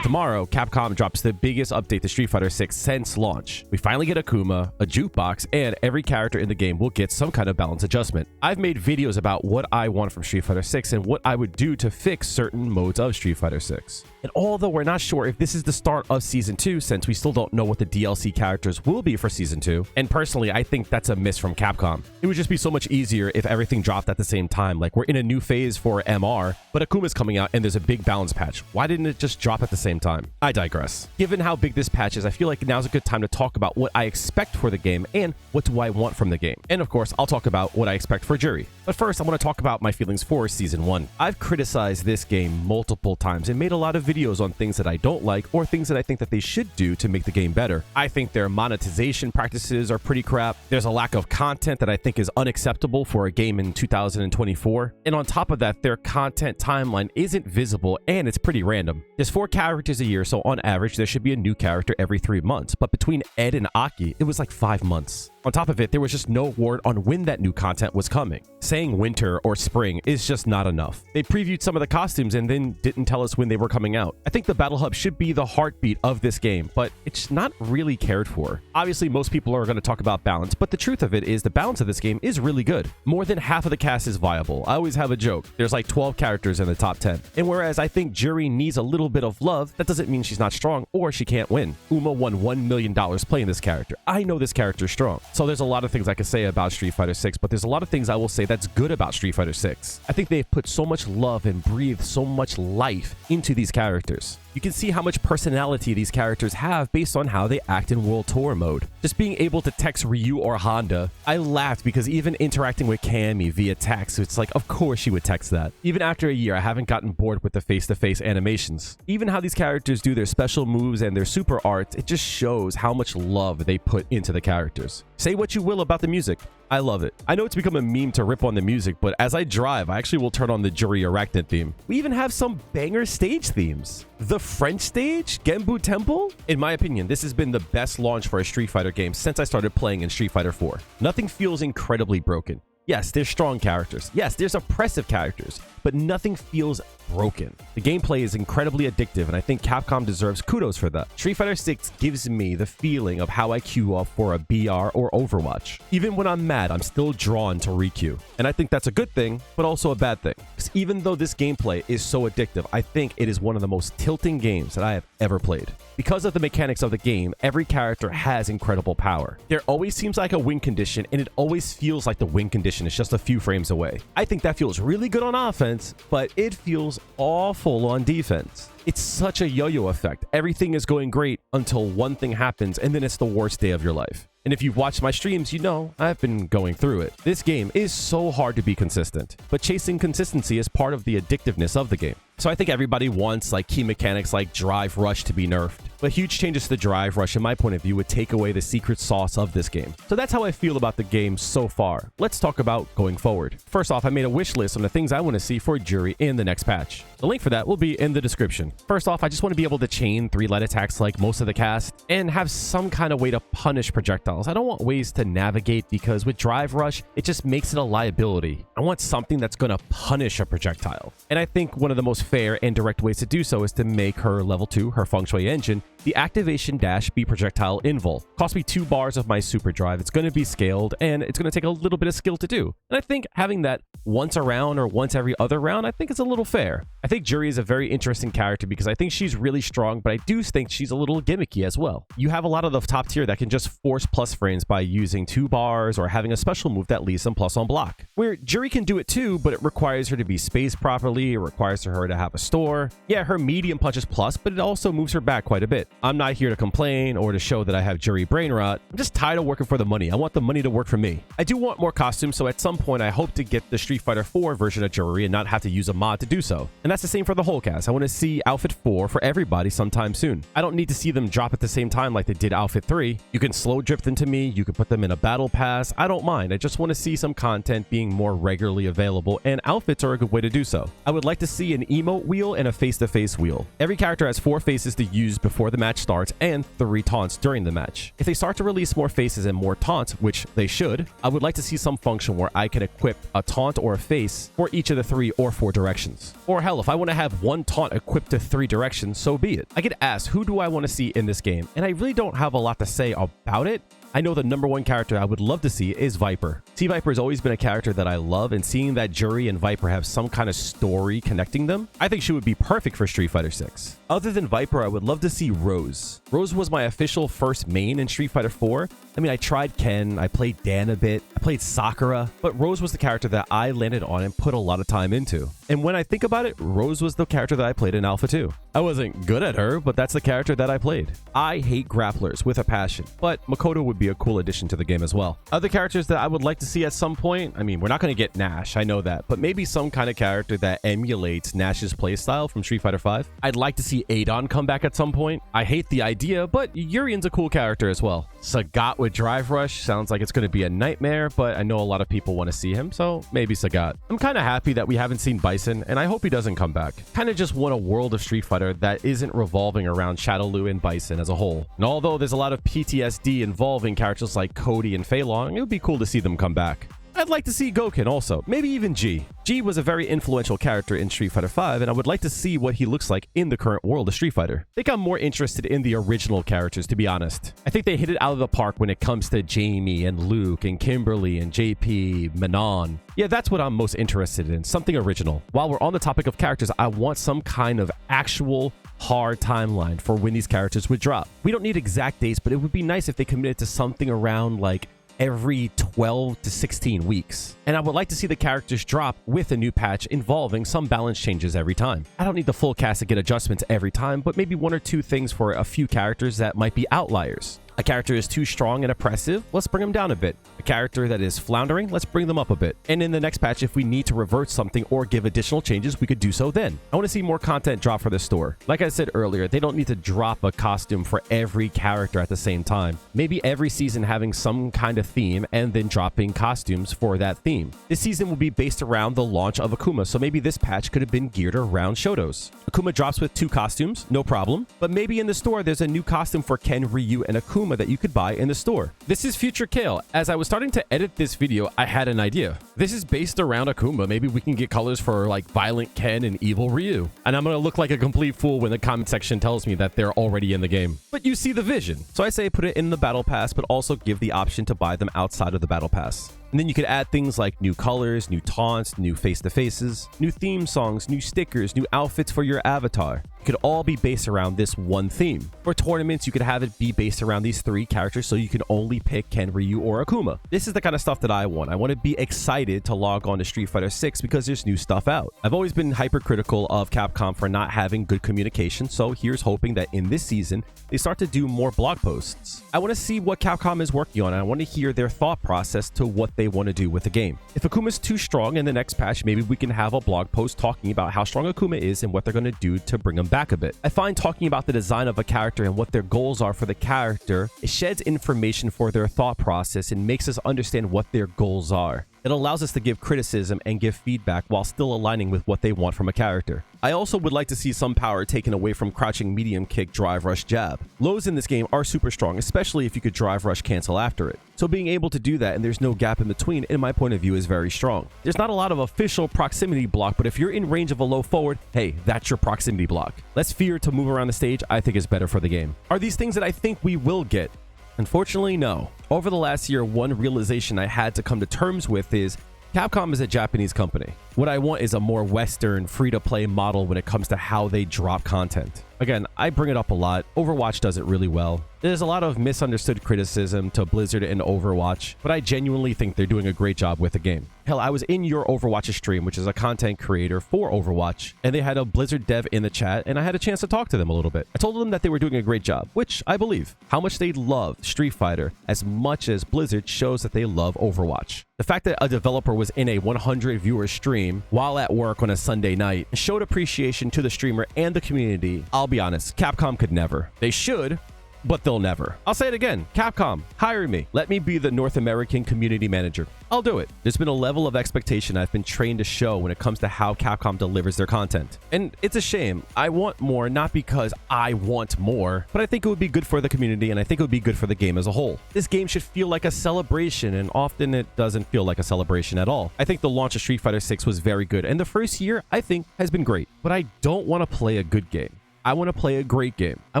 Tomorrow, Capcom drops the biggest update to Street Fighter 6 since launch. We finally get Akuma, a jukebox, and every character in the game will get some kind of balance adjustment. I've made videos about what I want from Street Fighter 6 and what I would do to fix certain modes of Street Fighter 6. And although we're not sure if this is the start of Season 2, since we still don't know what the DLC characters will be for Season 2, and personally, I think that's a miss from Capcom. It would just be so much easier if everything dropped at the same time. Like, we're in a new phase for MR, but Akuma's coming out and there's a big balance patch. Why didn't it just drop at the same time? I digress. Given how big this patch is, I feel like now's a good time to talk about what I expect for the game and what do I want from the game. And of course, I'll talk about what I expect for Juri. But first, I want to talk about my feelings for Season 1. I've criticized this game multiple times and made a lot of videos on things that I don't like or things that I think that they should do to make the game better. I think their monetization practices are pretty crap. There's a lack of content that I think is unacceptable for a game in 2024. And on top of that, their content timeline isn't visible and it's pretty random. There's 4 characters a year, so on average, there should be a new character every 3 months. But between Ed and Aki, it was like 5 months. On top of it, there was just no word on when that new content was coming. Saying winter or spring is just not enough. They previewed some of the costumes and then didn't tell us when they were coming out. I think the Battle Hub should be the heartbeat of this game, but it's not really cared for. Obviously, most people are going to talk about balance, but the truth of it is the balance of this game is really good. More than half of the cast is viable. I always have a joke. There's like 12 characters in the top 10. And whereas I think Juri needs a little bit of love, that doesn't mean she's not strong or she can't win. Uma won $1 million playing this character. I know this character is strong. So there's a lot of things I could say about Street Fighter 6, but there's a lot of things I will say that's good about Street Fighter 6. I think they've put so much love and breathed so much life into these characters. You can see how much personality these characters have based on how they act in World Tour mode. Just being able to text Ryu or Honda, I laughed because even interacting with Cammy via text, it's like, of course she would text that. Even after a year, I haven't gotten bored with the face-to-face animations. Even how these characters do their special moves and their super arts, it just shows how much love they put into the characters. Say what you will about the music. I love it. I know it's become a meme to rip on the music, but as I drive, I actually will turn on the Juri Arachnid theme. We even have some banger stage themes. The French stage, Genbu Temple? In my opinion, this has been the best launch for a Street Fighter game since I started playing in Street Fighter 4. Nothing feels incredibly broken. Yes, there's strong characters. Yes, there's oppressive characters, but nothing feels broken. The gameplay is incredibly addictive, and I think Capcom deserves kudos for that. Street Fighter 6 gives me the feeling of how I queue up for a BR or Overwatch. Even when I'm mad, I'm still drawn to requeue. And I think that's a good thing, but also a bad thing. Because even though this gameplay is so addictive, I think it is one of the most tilting games that I have ever played. Because of the mechanics of the game, every character has incredible power. There always seems like a win condition, and it always feels like the win condition is just a few frames away. I think that feels really good on offense, but it feels awful on defense. It's such a yo-yo effect. Everything is going great until one thing happens, and then it's the worst day of your life. And if you've watched my streams, you know I've been going through it. This game is so hard to be consistent, but chasing consistency is part of the addictiveness of the game. So I think everybody wants like key mechanics like Drive Rush to be nerfed, but huge changes to the Drive Rush, in my point of view, would take away the secret sauce of this game. So that's how I feel about the game so far. Let's talk about going forward. First off, I made a wish list on the things I want to see for Juri in the next patch. The link for that will be in the description. First off, I just want to be able to chain 3 light attacks like most of the cast and have some kind of way to punish projectiles. I don't want ways to navigate because with Drive Rush, it just makes it a liability. I want something that's going to punish a projectile. And I think one of the most fair and direct ways to do so is to make her level 2, her Feng Shui engine, the activation dash B projectile invul. Cost me 2 bars of my super drive. It's going to be scaled and it's going to take a little bit of skill to do. And I think having that once a round or once every other round, I think it's a little fair. I think Juri is a very interesting character because I think she's really strong, but I do think she's a little gimmicky as well. You have a lot of the top tier that can just force plus frames by using 2 bars or having a special move that leaves them plus on block. Where Juri can do it too, but it requires her to be spaced properly. It requires her to have a store. Yeah, her medium punches plus, but it also moves her back quite a bit. I'm not here to complain or to show that I have Juri brain rot. I'm just tired of working for the money. I want the money to work for me. I do want more costumes, so at some point I hope to get the Street Fighter 4 version of Juri and not have to use a mod to do so. And that's the same for the whole cast. I want to see Outfit 4 for everybody sometime soon. I don't need to see them drop at the same time like they did Outfit 3. You can slow drift into me. You can put them in a battle pass. I don't mind. I just want to see some content being more regularly available, and outfits are a good way to do so. I would like to see an emote wheel and a face-to-face wheel. Every character has 4 faces to use before before the match starts and 3 taunts during the match. If they start to release more faces and more taunts, which they should, I would like to see some function where I can equip a taunt or a face for each of the 3 or 4 directions. Or hell, if I want to have one taunt equipped to 3 directions, so be it. I get asked, who do I want to see in this game? And I really don't have a lot to say about it. I know the number 1 character I would love to see is Viper. Viper has always been a character that I love, and seeing that Juri and Viper have some kind of story connecting them, I think she would be perfect for Street Fighter 6. Other than Viper, I would love to see Rose. Rose was my official first main in Street Fighter 4. I mean, I tried Ken, I played Dan a bit, I played Sakura, but Rose was the character that I landed on and put a lot of time into. And when I think about it, Rose was the character that I played in Alpha 2. I wasn't good at her, but that's the character that I played. I hate grapplers with a passion, but Makoto would be a cool addition to the game as well. Other characters that I would like to see at some point, I mean, we're not going to get Nash, I know that, but maybe some kind of character that emulates Nash's playstyle from Street Fighter 5. I'd like to see Adon come back at some point. I hate the idea, but Urian's a cool character as well. Sagat with Drive Rush sounds like it's going to be a nightmare, but I know a lot of people want to see him, so maybe Sagat. I'm kind of happy that we haven't seen Bison, and I hope he doesn't come back. Kind of just want a world of Street Fighter that isn't revolving around Shadowloo and Bison as a whole. And although there's a lot of PTSD involving characters like Cody and Fei Long, it would be cool to see them come back. I'd like to see Gouken also, maybe even G. G was a very influential character in Street Fighter 5, and I would like to see what he looks like in the current world of Street Fighter. I think I'm more interested in the original characters, to be honest. I think they hit it out of the park when it comes to Jamie and Luke and Kimberly and JP, Manon. Yeah, that's what I'm most interested in, something original. While we're on the topic of characters, I want some kind of actual hard timeline for when these characters would drop. We don't need exact dates, but it would be nice if they committed to something around like every 12 to 16 weeks. And I would like to see the characters drop with a new patch involving some balance changes every time. I don't need the full cast to get adjustments every time, but maybe 1 or 2 things for a few characters that might be outliers. A character is too strong and oppressive, let's bring them down a bit. A character that is floundering, let's bring them up a bit. And in the next patch, if we need to revert something or give additional changes, we could do so then. I want to see more content drop for the store. Like I said earlier, they don't need to drop a costume for every character at the same time. Maybe every season having some kind of theme and then dropping costumes for that theme. This season will be based around the launch of Akuma, so maybe this patch could have been geared around Shotos. Akuma drops with 2 costumes, no problem. But maybe in the store, there's a new costume for Ken, Ryu, and Akuma that you could buy in the store. This is future Kail. As I was starting to edit this video, I had an idea. This is based around Akuma. Maybe we can get colors for like Violent Ken and Evil Ryu. And I'm gonna look like a complete fool when the comment section tells me that they're already in the game. But you see the vision. So I say put it in the battle pass, but also give the option to buy them outside of the battle pass. And then you could add things like new colors, new taunts, new face-to-faces, new theme songs, new stickers, new outfits for your avatar. It could all be based around this one theme. For tournaments, you could have it be based around these 3 characters so you can only pick Ken, Ryu, or Akuma. This is the kind of stuff that I want. I want to be excited to log on to Street Fighter 6 because there's new stuff out. I've always been hypercritical of Capcom for not having good communication, so here's hoping that in this season, they start to do more blog posts. I want to see what Capcom is working on, and I want to hear their thought process to what they want to do with the game. If Akuma's too strong in the next patch, maybe we can have a blog post talking about how strong Akuma is and what they're going to do to bring him back a bit. I find talking about the design of a character and what their goals are for the character, it sheds information for their thought process and makes us understand what their goals are. It allows us to give criticism and give feedback while still aligning with what they want from a character. I also would like to see some power taken away from crouching medium kick, drive rush, jab. Lows in this game are super strong, especially if you could drive rush cancel after it. So being able to do that and there's no gap in between, in my point of view, is very strong. There's not a lot of official proximity block, but if you're in range of a low forward, hey, that's your proximity block. Less fear to move around the stage, I think is better for the game. Are these things that I think we will get? Unfortunately, no. Over the last year, one realization I had to come to terms with is Capcom is a Japanese company. What I want is a more Western, free-to-play model when it comes to how they drop content. Again, I bring it up a lot. Overwatch does it really well. There's a lot of misunderstood criticism to Blizzard and Overwatch, but I genuinely think they're doing a great job with the game. Hell, I was in your Overwatch stream, which is a content creator for Overwatch, and they had a Blizzard dev in the chat, and I had a chance to talk to them a little bit. I told them that they were doing a great job, which I believe. How much they love Street Fighter as much as Blizzard shows that they love Overwatch. The fact that a developer was in a 100 viewer stream while at work on a Sunday night showed appreciation to the streamer and the community. I'll be honest, Capcom could never. They should, but they'll never. I'll say it again. Capcom, hire me. Let me be the North American community manager. I'll do it. There's been a level of expectation I've been trained to show when it comes to how Capcom delivers their content. And it's a shame. I want more, not because I want more, but I think it would be good for the community, and I think it would be good for the game as a whole. This game should feel like a celebration, and often it doesn't feel like a celebration at all. I think the launch of Street Fighter 6 was very good, and the first year, I think, has been great. But I don't want to play a good game. I want to play a great game. I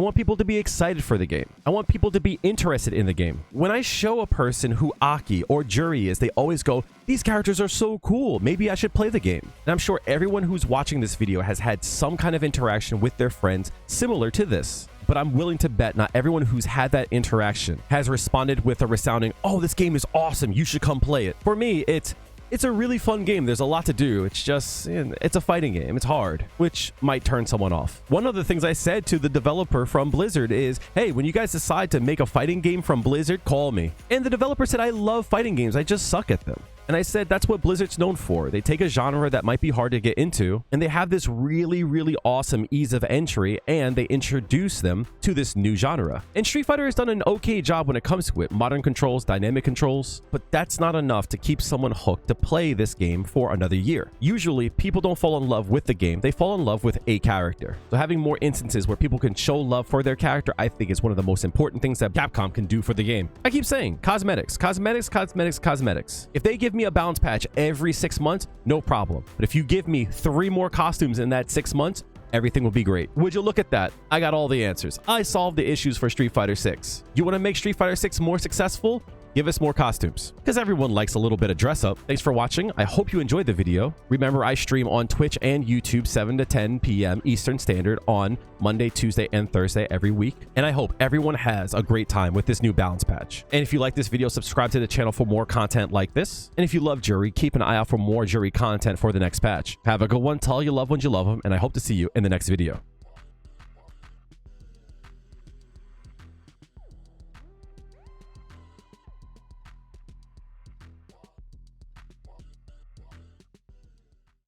want people to be excited for the game. I want people to be interested in the game. When I show a person who Aki or Juri is, they always go, these characters are so cool. Maybe I should play the game. And I'm sure everyone who's watching this video has had some kind of interaction with their friends similar to this. But I'm willing to bet not everyone who's had that interaction has responded with a resounding, oh, this game is awesome. You should come play it. For me, it's a really fun game. There's a lot to do. It's just, it's a fighting game. It's hard, which might turn someone off. One of the things I said to the developer from Blizzard is, hey, when you guys decide to make a fighting game from Blizzard, call me. And the developer said, I love fighting games. I just suck at them. And I said, that's what Blizzard's known for. They take a genre that might be hard to get into, and they have this really, really awesome ease of entry, and they introduce them to this new genre. And Street Fighter has done an okay job when it comes to it. Modern controls, dynamic controls, but that's not enough to keep someone hooked to play this game for another year. Usually, people don't fall in love with the game. They fall in love with a character. So having more instances where people can show love for their character, I think is one of the most important things that Capcom can do for the game. I keep saying, cosmetics, cosmetics, cosmetics, cosmetics. If they give me a balance patch every 6 months, no problem. But if you give me 3 more costumes in that 6 months, everything will be great. Would you look at that? I got all the answers. I solved the issues for Street Fighter 6. You want to make Street Fighter 6 more successful? Give us more costumes, because everyone likes a little bit of dress up. Thanks for watching. I hope you enjoyed the video. Remember, I stream on Twitch and YouTube 7 to 10 p.m. Eastern Standard on Monday, Tuesday, and Thursday every week. And I hope everyone has a great time with this new balance patch. And if you like this video, subscribe to the channel for more content like this. And if you love Juri, keep an eye out for more Juri content for the next patch. Have a good one. Tell your loved ones you love them, and I hope to see you in the next video.